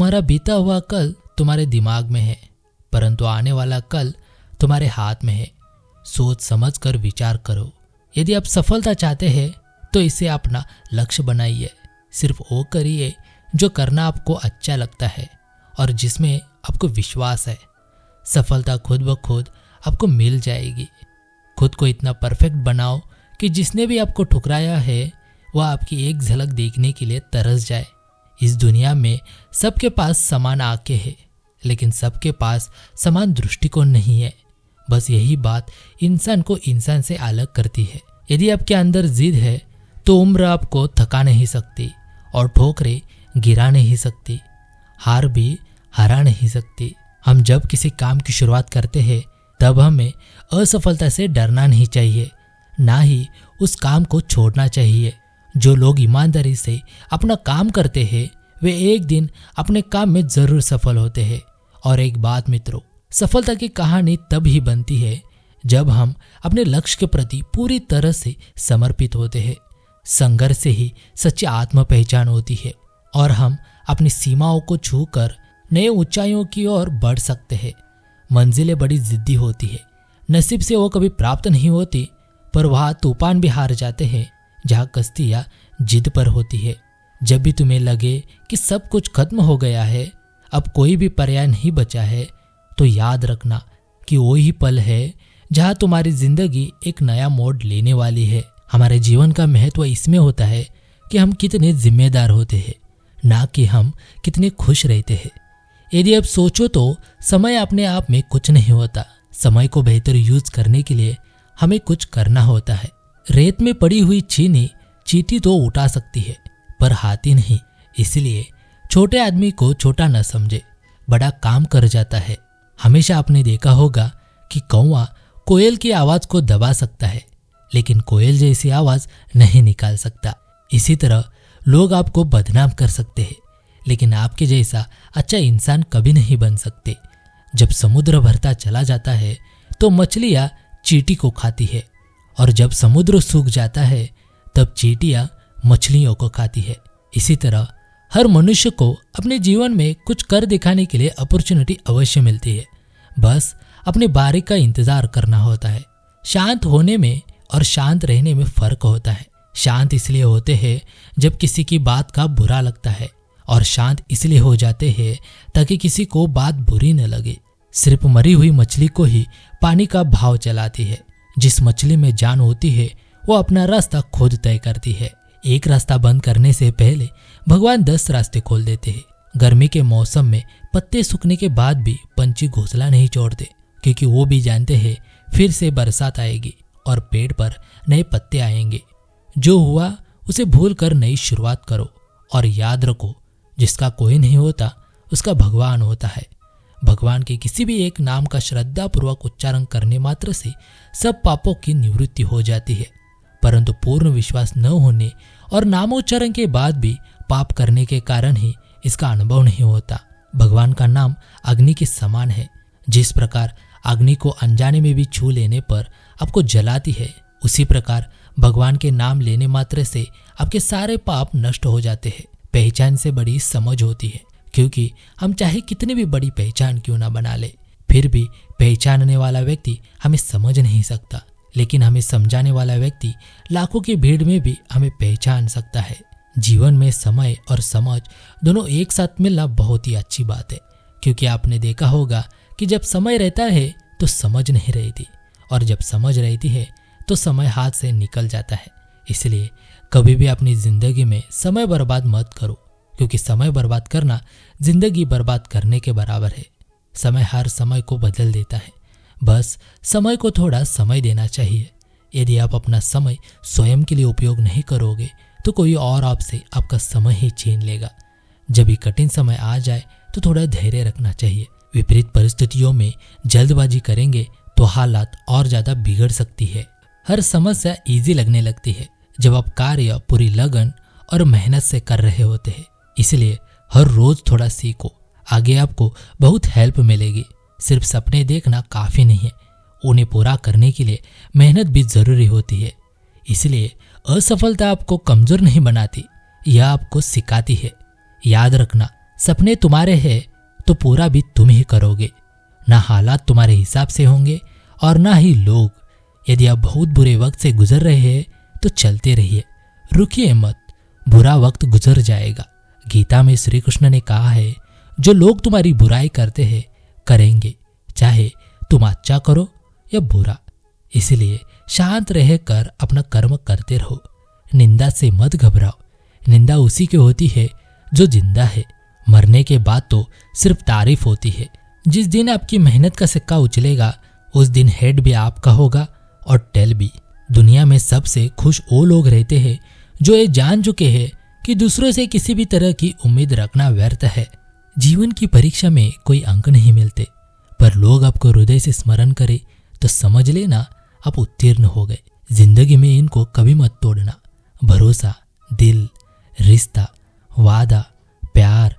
तुम्हारा बीता हुआ कल तुम्हारे दिमाग में है, परंतु आने वाला कल तुम्हारे हाथ में है। सोच समझ कर विचार करो। यदि आप सफलता चाहते हैं तो इसे अपना लक्ष्य बनाइए। सिर्फ वो करिए जो करना आपको अच्छा लगता है और जिसमें आपको विश्वास है। सफलता खुद ब खुद आपको मिल जाएगी। खुद को इतना परफेक्ट बनाओ कि जिसने भी आपको ठुकराया है वह आपकी एक झलक देखने के लिए तरस जाए। इस दुनिया में सबके पास समान आंखें हैं, लेकिन सबके पास समान दृष्टिकोण नहीं है। बस यही बात इंसान को इंसान से अलग करती है। यदि आपके अंदर जिद है तो उम्र आपको थका नहीं सकती और ठोकरें गिरा नहीं सकती, हार भी हरा नहीं सकती। हम जब किसी काम की शुरुआत करते हैं तब हमें असफलता से डरना नहीं चाहिए, ना ही उस काम को छोड़ना चाहिए। जो लोग ईमानदारी से अपना काम करते हैं वे एक दिन अपने काम में जरूर सफल होते हैं। और एक बात मित्रों, सफलता की कहानी तब ही बनती है जब हम अपने लक्ष्य के प्रति पूरी तरह से समर्पित होते हैं। संघर्ष से ही सच्ची आत्म पहचान होती है और हम अपनी सीमाओं को छूकर नए ऊंचाइयों की ओर बढ़ सकते हैं। मंजिलें बड़ी जिद्दी होती है, नसीब से वो कभी प्राप्त नहीं होती, पर वहाँ तूफान भी हार जाते हैं जहाँ कश्तियाँ जिद पर होती है। जब भी तुम्हें लगे कि सब कुछ खत्म हो गया है, अब कोई भी पर्याय नहीं बचा है, तो याद रखना कि वो ही पल है जहाँ तुम्हारी जिंदगी एक नया मोड़ लेने वाली है। हमारे जीवन का महत्व इसमें होता है कि हम कितने जिम्मेदार होते हैं, ना कि हम कितने खुश रहते हैं। यदि आप सोचो तो समय अपने आप में कुछ नहीं होता। समय को बेहतर यूज करने के लिए हमें कुछ करना होता है। रेत में पड़ी हुई चींटी तो उठा सकती है पर हाथी नहीं। इसलिए छोटे आदमी को छोटा न समझे, बड़ा काम कर जाता है। हमेशा आपने देखा होगा कि कौवा कोयल की आवाज को दबा सकता है, लेकिन कोयल जैसी आवाज नहीं निकाल सकता। इसी तरह लोग आपको बदनाम कर सकते हैं, लेकिन आपके जैसा अच्छा इंसान कभी नहीं बन सकते। जब समुद्र भरता चला जाता है तो मछलियां चींटी को खाती है, और जब समुद्र सूख जाता है तब चींटियां मछलियों को खाती है। इसी तरह हर मनुष्य को अपने जीवन में कुछ कर दिखाने के लिए अपॉर्चुनिटी अवश्य मिलती है। बस अपनी बारी का इंतजार करना होता है। शांत होने में और शांत रहने में फर्क होता है। शांत इसलिए होते हैं जब किसी की बात का बुरा लगता है, और शांत इसलिए हो जाते हैं ताकि किसी को बात बुरी न लगे। सिर्फ मरी हुई मछली को ही पानी का भाव चलाती है। जिस मछली में जान होती है वो अपना रास्ता खुद तय करती है। एक रास्ता बंद करने से पहले भगवान 10 रास्ते खोल देते हैं। गर्मी के मौसम में पत्ते सूखने के बाद भी पंछी घोंसला नहीं छोड़ते, क्योंकि वो भी जानते हैं फिर से बरसात आएगी और पेड़ पर नए पत्ते आएंगे। जो हुआ उसे भूल कर नई शुरुआत करो, और याद रखो जिसका कोई नहीं होता उसका भगवान होता है। भगवान के किसी भी एक नाम का श्रद्धापूर्वक उच्चारण करने मात्र से सब पापों की निवृत्ति हो जाती है, परंतु पूर्ण विश्वास न होने और नामोच्चारण के बाद भी पाप करने के कारण ही इसका अनुभव नहीं होता। भगवान का नाम अग्नि के समान है। जिस प्रकार अग्नि को अनजाने में भी छू लेने पर आपको जलाती है, उसी प्रकार भगवान के नाम लेने मात्र से आपके सारे पाप नष्ट हो जाते हैं। पहचान से बड़ी समझ होती है, क्योंकि हम चाहे कितनी भी बड़ी पहचान क्यों ना बना ले, फिर भी पहचानने वाला व्यक्ति हमें समझ नहीं सकता, लेकिन हमें समझाने वाला व्यक्ति लाखों की भीड़ में भी हमें पहचान सकता है। जीवन में समय और समझ दोनों एक साथ मिलना बहुत ही अच्छी बात है, क्योंकि आपने देखा होगा कि जब समय रहता है तो समझ नहीं रहती, और जब समझ रहती है तो समय हाथ से निकल जाता है। इसलिए कभी भी अपनी जिंदगी में समय बर्बाद मत करो, क्योंकि समय बर्बाद करना जिंदगी बर्बाद करने के बराबर है। समय हर समय को बदल देता है, बस समय को थोड़ा समय देना चाहिए। यदि आप अपना समय स्वयं के लिए उपयोग नहीं करोगे तो कोई और आपसे आपका समय ही छीन लेगा। जब भी कठिन समय आ जाए तो थोड़ा धैर्य रखना चाहिए। विपरीत परिस्थितियों में जल्दबाजी करेंगे तो हालात और ज्यादा बिगड़ सकती है। हर समस्या इजी लगने लगती है जब आप कार्य पूरी लगन और मेहनत से कर रहे होते हैं। इसलिए हर रोज थोड़ा सीखो, आगे आपको बहुत हेल्प मिलेगी। सिर्फ सपने देखना काफी नहीं है, उन्हें पूरा करने के लिए मेहनत भी जरूरी होती है। इसलिए असफलता आपको कमजोर नहीं बनाती, यह आपको सिखाती है। याद रखना, सपने तुम्हारे हैं तो पूरा भी तुम ही करोगे। ना हालात तुम्हारे हिसाब से होंगे और ना ही लोग। यदि आप बहुत बुरे वक्त से गुजर रहे हैं तो चलते रहिए, रुकिए मत, बुरा वक्त गुजर जाएगा। गीता में श्री कृष्ण ने कहा है, जो लोग तुम्हारी बुराई करते हैं करेंगे, चाहे तुम अच्छा करो या बुरा। इसलिए शांत रहकर अपना कर्म करते रहो। निंदा से मत घबराओ। निंदा उसी की होती है जो जिंदा है। मरने के बाद तो सिर्फ तारीफ होती है। जिस दिन आपकी मेहनत का सिक्का उछलेगा उस दिन हेड भी आपका होगा और टेल भी। दुनिया में सबसे खुश वो लोग रहते हैं जो ये जान चुके हैं कि दूसरों से किसी भी तरह की उम्मीद रखना व्यर्थ है। जीवन की परीक्षा में कोई अंक नहीं मिलते, पर लोग आपको हृदय से स्मरण करें तो समझ लेना आप उत्तीर्ण हो गए। जिंदगी में इनको कभी मत तोड़ना। भरोसा, दिल, रिश्ता, वादा, प्यार,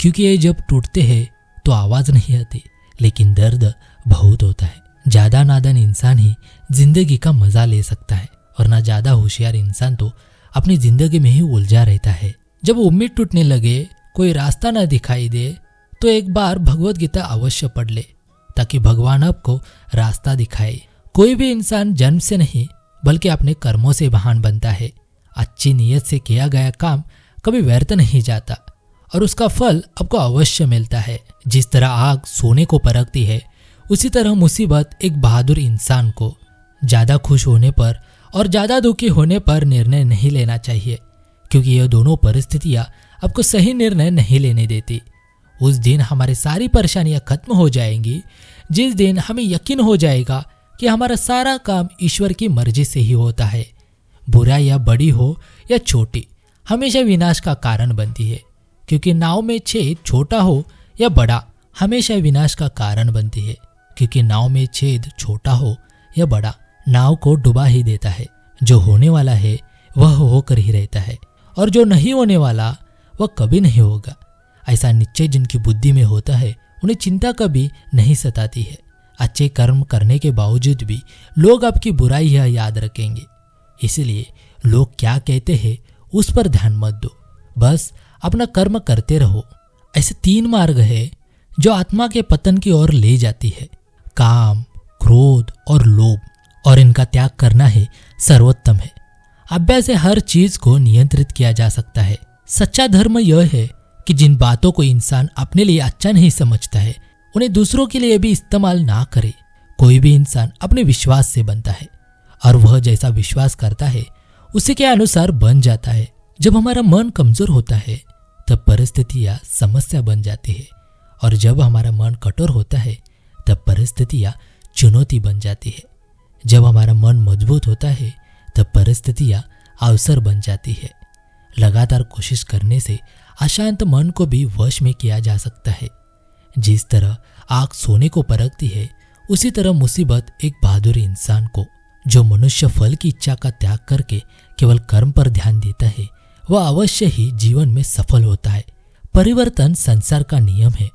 क्योंकि ये जब टूटते हैं तो आवाज नहीं आती, लेकिन दर्द बहुत होता है। ज्यादा नादान इंसान ही जिंदगी का मजा ले सकता है, और ना ज्यादा होशियार इंसान तो अपनी जिंदगी में ही उलझा रहता है। जब उम्मीद टूटने लगे, कोई रास्ता न दिखाई दे, तो एक बार भगवत गीता अवश्य पढ़ ले, ताकि भगवान आपको रास्ता दिखाए। कोई भी इंसान जन्म से नहीं बल्कि अपने कर्मों से महान बनता है। अच्छी नीयत से किया गया काम कभी व्यर्थ नहीं जाता और उसका फल आपको अवश्य मिलता है। जिस तरह आग सोने को परखती है, उसी तरह मुसीबत एक बहादुर इंसान को ज्यादा खुश होने पर और ज्यादा दुखी होने पर निर्णय नहीं लेना चाहिए, क्योंकि यह दोनों परिस्थितियां आपको सही निर्णय नहीं लेने देती। उस दिन हमारी सारी परेशानियां खत्म हो जाएंगी, जिस दिन हमें यकीन हो जाएगा कि हमारा सारा काम ईश्वर की मर्जी से ही होता है। बुराई या बड़ी हो या छोटी, हमेशा विनाश का कारण बनती है, क्योंकि नाव में छेद छोटा हो या बड़ा, हमेशा विनाश का कारण बनती है, क्योंकि नाव में छेद छोटा हो या बड़ा, नाव को डुबा ही देता है। जो होने वाला है वह होकर ही रहता है, और जो नहीं होने वाला वह कभी नहीं होगा। ऐसा निश्चय जिनकी बुद्धि में होता है, उन्हें चिंता कभी नहीं सताती है। अच्छे कर्म करने के बावजूद भी लोग आपकी बुराई याद रखेंगे, इसलिए लोग क्या कहते हैं उस पर ध्यान मत दो, बस अपना कर्म करते रहो। ऐसे 3 मार्ग है जो आत्मा के पतन की ओर ले जाती है, काम, क्रोध और लोभ, और इनका त्याग करना है सर्वोत्तम है। अभ्यास से हर चीज को नियंत्रित किया जा सकता है। सच्चा धर्म यह है कि जिन बातों को इंसान अपने लिए अच्छा नहीं समझता है, उन्हें दूसरों के लिए भी इस्तेमाल ना करे। कोई भी इंसान अपने विश्वास से बनता है, और वह जैसा विश्वास करता है उसी के अनुसार बन जाता है। जब हमारा मन कमजोर होता है तब परिस्थितियां समस्या बन जाती है, और जब हमारा मन कठोर होता है तब परिस्थितियां चुनौती बन जाती है। जब हमारा मन मजबूत होता है तब परिस्थितियां अवसर बन जाती है। लगातार कोशिश करने से अशांत मन को भी वश में किया जा सकता है। जिस तरह आग सोने को परखती है, उसी तरह मुसीबत एक बहादुर इंसान को, जो मनुष्य फल की इच्छा का त्याग करके केवल कर्म पर ध्यान देता है, वह अवश्य ही जीवन में सफल होता है। परिवर्तन संसार का नियम है।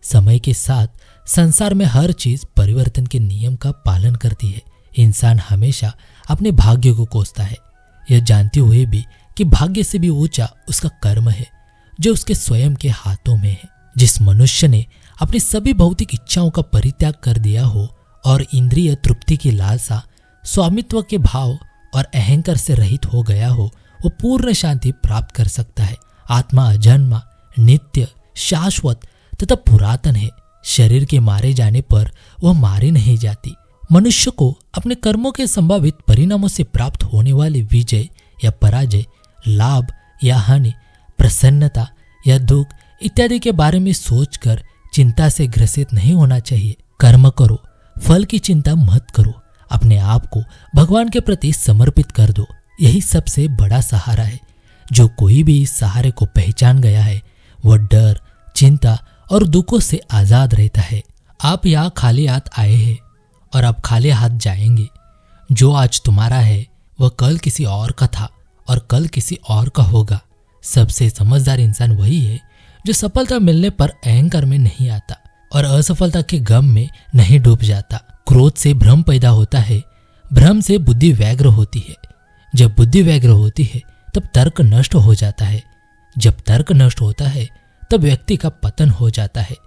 समय के साथ संसार में हर चीज परिवर्तन के नियम का पालन करती है। इंसान हमेशा अपने भाग्य को कोसता है, यह जानते हुए भी कि भाग्य से भी ऊंचा उसका कर्म है, जो उसके स्वयं के हाथों में है। जिस मनुष्य ने अपनी सभी भौतिक इच्छाओं का परित्याग कर दिया हो और इंद्रिय तृप्ति की लालसा, स्वामित्व के भाव और अहंकार से रहित हो गया हो, वो पूर्ण शांति प्राप्त कर सकता है। आत्मा अजन्मा, नित्य, शाश्वत तथा पुरातन है। शरीर के मारे जाने पर वह मारी नहीं जाती। मनुष्य को अपने कर्मों के संभावित परिणामों से प्राप्त होने वाले विजय या पराजय, लाभ या हानि, प्रसन्नता या दुख इत्यादि के बारे में सोचकर चिंता से ग्रसित नहीं होना चाहिए। कर्म करो, फल की चिंता मत करो। अपने आप को भगवान के प्रति समर्पित कर दो। यही सबसे बड़ा सहारा है। जो कोई भी इस सहारे को पहचान गया है, वह डर, चिंता और दुखों से आजाद रहता है। आप यहाँ खाली हाथ आए हैं और अब खाली हाथ जाएंगे। जो आज तुम्हारा है वह कल किसी और का था और कल किसी और का होगा। सबसे समझदार इंसान वही है जो सफलता मिलने पर अहंकार में नहीं आता और असफलता के गम में नहीं डूब जाता। क्रोध से भ्रम पैदा होता है, भ्रम से बुद्धि व्यग्र होती है। जब बुद्धि व्यग्र होती है तब तर्क नष्ट हो जाता है। जब तर्क नष्ट होता है तब व्यक्ति का पतन हो जाता है।